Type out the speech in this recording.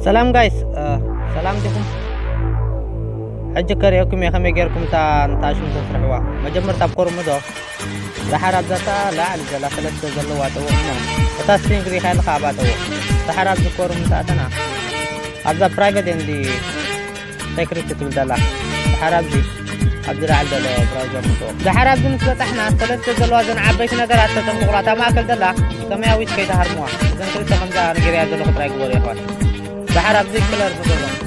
سلام جايس سلام ديكم حج كريكم يا خمي غيركم تا نتاشم تسرحوا مجمر تابكور مدو دحراب ذاتا لا على زلا ثلاث زلوا واتو تاسين كري خال خاباتو دحراب ذكور متاتنا ابدا برايفت اندي سيكريت تول دلا دحراب دي عبد العال دلا براوزر متو دحراب دي فتحنا ثلاث زلوا زن عبيت نغرات تمقراتا ما كل دلا كما ويش كيتا هرموا زن كنت خمزه نغير يا دلا خطراي غور يا اخوان دحراب دي كلر متو